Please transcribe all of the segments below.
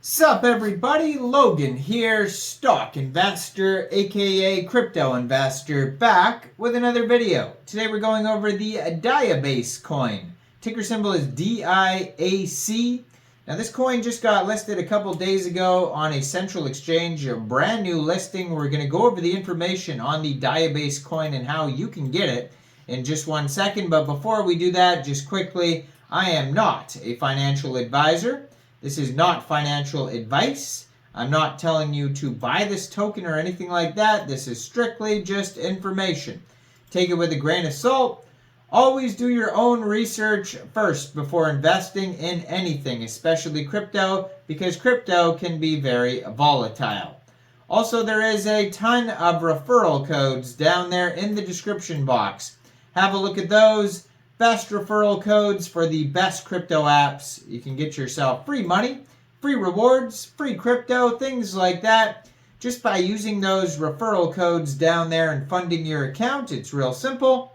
Sup everybody, Logan here, stock investor aka crypto investor, back with another video. Today we're going over the Diabase coin. Ticker symbol is DIAC. Now this coin just got listed a couple days ago on a central exchange, a brand new listing. We're going to go over the information on the Diabase coin and how you can get it in just 1 second. But before we do that, just quickly, I am not a financial advisor. This is not financial advice. I'm not telling you to buy this token or anything like that. This is strictly just information. Take it with a grain of salt. Always do your own research first before investing in anything, especially crypto, because crypto can be very volatile. Also, there is a ton of referral codes down there in the description box. Have a look at those. Best referral codes for the best crypto apps. You can get yourself free money, free rewards, free crypto, things like that. Just by using those referral codes down there and funding your account. It's real simple.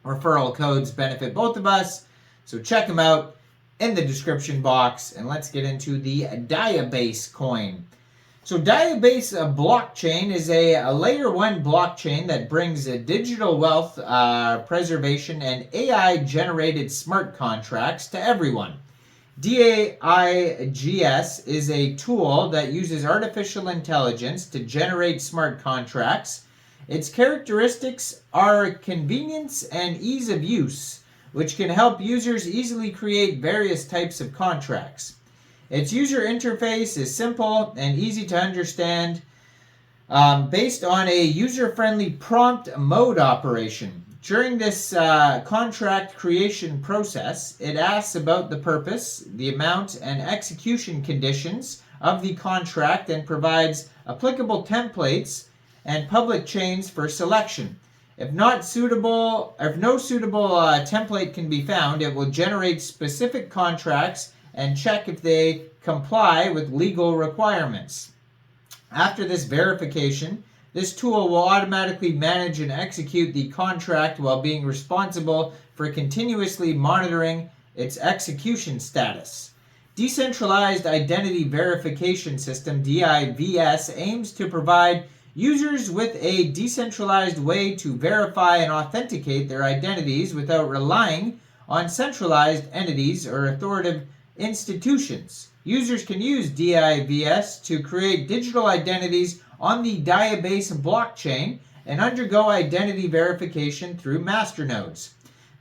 Referral codes benefit both of us. So check them out in the description box. And let's get into the Diabase coin. So Diabase blockchain is a layer 1 blockchain that brings a digital wealth preservation and AI generated smart contracts to everyone. Daigs is a tool that uses artificial intelligence to generate smart contracts. Its characteristics are convenience and ease of use, which can help users easily create various types of contracts. Its user interface is simple and easy to understand, based on a user-friendly prompt mode operation. During this contract creation process, it asks about the purpose, the amount, and execution conditions of the contract and provides applicable templates and public chains for selection. If no suitable template can be found, it will generate specific contracts and check if they comply with legal requirements. After this verification, this tool will automatically manage and execute the contract while being responsible for continuously monitoring its execution status. Decentralized Identity Verification System, DIVS, aims to provide users with a decentralized way to verify and authenticate their identities without relying on centralized entities or authoritative institutions. Users can use DIVS to create digital identities on the Diabase blockchain and undergo identity verification through masternodes.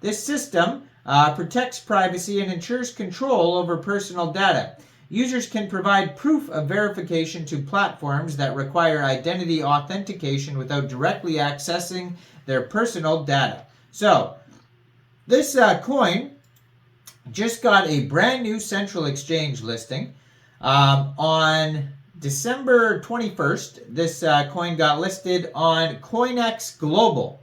This system protects privacy and ensures control over personal data. Users can provide proof of verification to platforms that require identity authentication without directly accessing their personal data. So, this coin just got a brand new central exchange listing. On December 21st, this coin got listed on Coinex Global.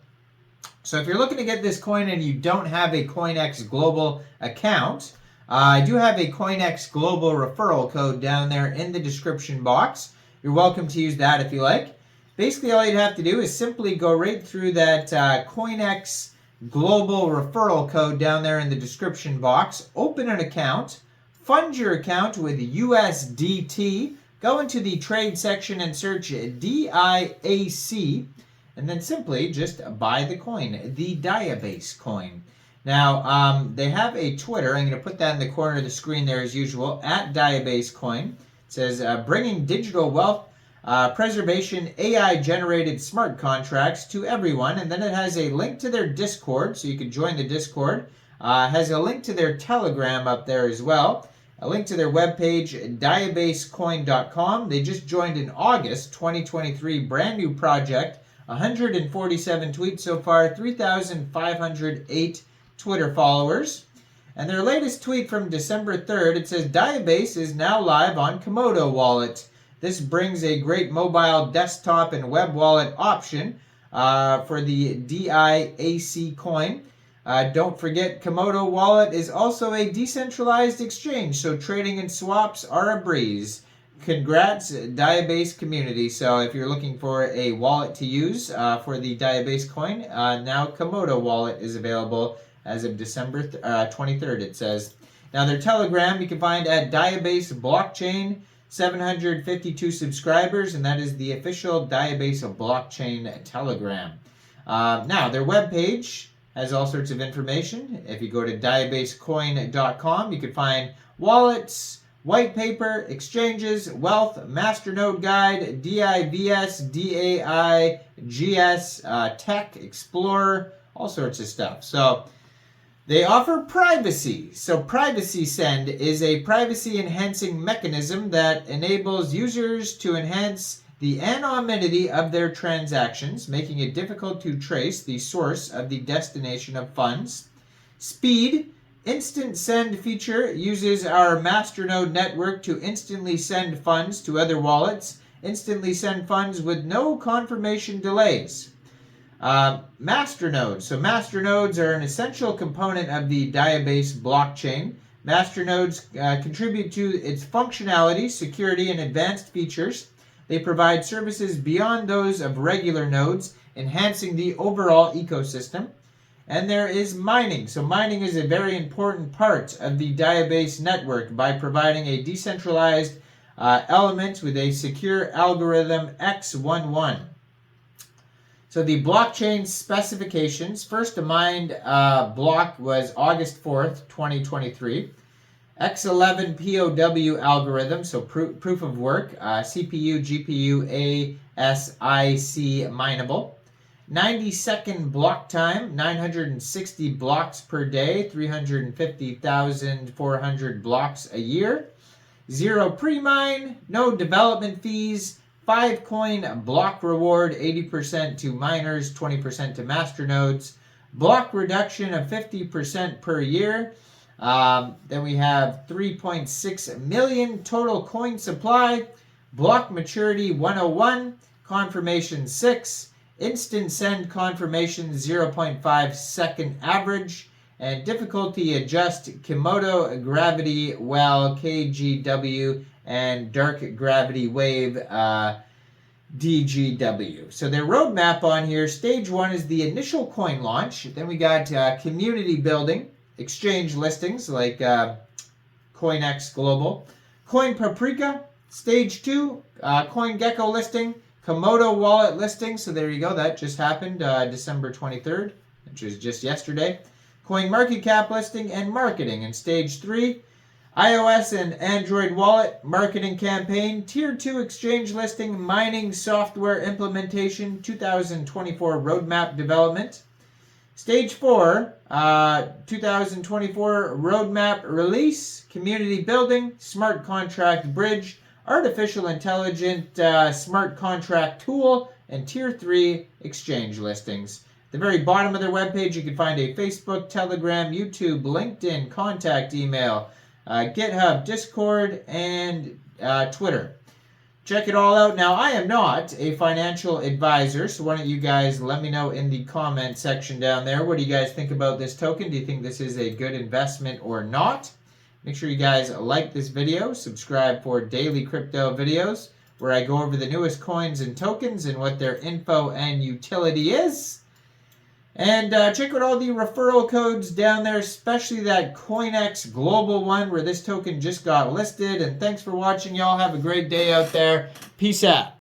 So if you're looking to get this coin and you don't have a Coinex Global account, I do have a Coinex Global referral code down there in the description box. You're welcome to use that if you like. Basically, all you'd have to do is simply go right through that Coinex Global referral code down there in the description box, open an account, fund your account with USDT, go into the trade section and search DIAC, and then simply just buy the coin, the Diabase coin. Now, they have a Twitter. I'm going to put that in the corner of the screen there as usual, at Diabase coin. It says, bringing digital wealth preservation AI-generated smart contracts to everyone. And then it has a link to their Discord, so you can join the Discord. Has a link to their Telegram up there as well. A link to their webpage, diabasecoin.com. They just joined in August 2023, brand new project. 147 tweets so far, 3,508 Twitter followers. And their latest tweet from December 3rd, it says, Diabase is now live on Komodo wallet. This brings a great mobile, desktop, and web wallet option for the DIAC coin. Don't forget, Komodo wallet is also a decentralized exchange, so trading and swaps are a breeze. Congrats, Diabase community. So if you're looking for a wallet to use for the Diabase coin, now Komodo wallet is available as of December 23rd, it says. Now their Telegram you can find at Diabase Blockchain. 752 subscribers, and that is the official Diabase blockchain Telegram. Now, their webpage has all sorts of information. If you go to diabasecoin.com, you can find wallets, white paper, exchanges, wealth, masternode guide, DIVS, DAIGS, tech, explorer, all sorts of stuff. So they offer privacy. So Privacy Send is a privacy-enhancing mechanism that enables users to enhance the anonymity of their transactions, making it difficult to trace the source of the destination of funds. Speed. Instant Send feature uses our Masternode network to instantly send funds to other wallets. Instantly send funds with no confirmation delays. Masternodes. So masternodes are an essential component of the Diabase blockchain. Masternodes contribute to its functionality, security, and advanced features. They provide services beyond those of regular nodes, enhancing the overall ecosystem. And there is mining. So mining is a very important part of the Diabase network by providing a decentralized element with a secure algorithm X11. So the blockchain specifications. First mined block was August 4th, 2023. X11 POW algorithm, so proof of work, CPU, GPU, ASIC mineable. 90-second block time, 960 blocks per day, 350,400 blocks a year. 0 pre-mine, no development fees, 5 coin block reward, 80% to miners, 20% to masternodes. Block reduction of 50% per year. Then we have 3.6 million total coin supply. Block maturity 101. Confirmation 6. Instant send confirmation 0.5 second average. And difficulty adjust Komodo gravity well KGW and dark gravity wave DGW. So their roadmap on here, stage 1 is the initial coin launch. Then we got community building, exchange listings like Coinex Global. Coin Paprika, stage 2, CoinGecko listing, Komodo wallet listing. So there you go, that just happened December 23rd, which was just yesterday. Coin market cap listing and marketing in stage 3. iOS and Android wallet marketing campaign, tier 2 exchange listing, mining software implementation, 2024 roadmap development. Stage 4, 2024 roadmap release, community building, smart contract bridge, artificial intelligent smart contract tool, and tier 3 exchange listings. At the very bottom of their webpage, you can find a Facebook, Telegram, YouTube, LinkedIn, contact email, GitHub, Discord, and Twitter. Check it all out. Now, I am not a financial advisor, so why don't you guys let me know in the comment section down there. What do you guys think about this token? Do you think this is a good investment or not? Make sure you guys like this video, subscribe for daily crypto videos where I go over the newest coins and tokens and what their info and utility is. And check out all the referral codes down there, especially that Coinex Global one where this token just got listed. And thanks for watching, y'all. Have a great day out there. Peace out.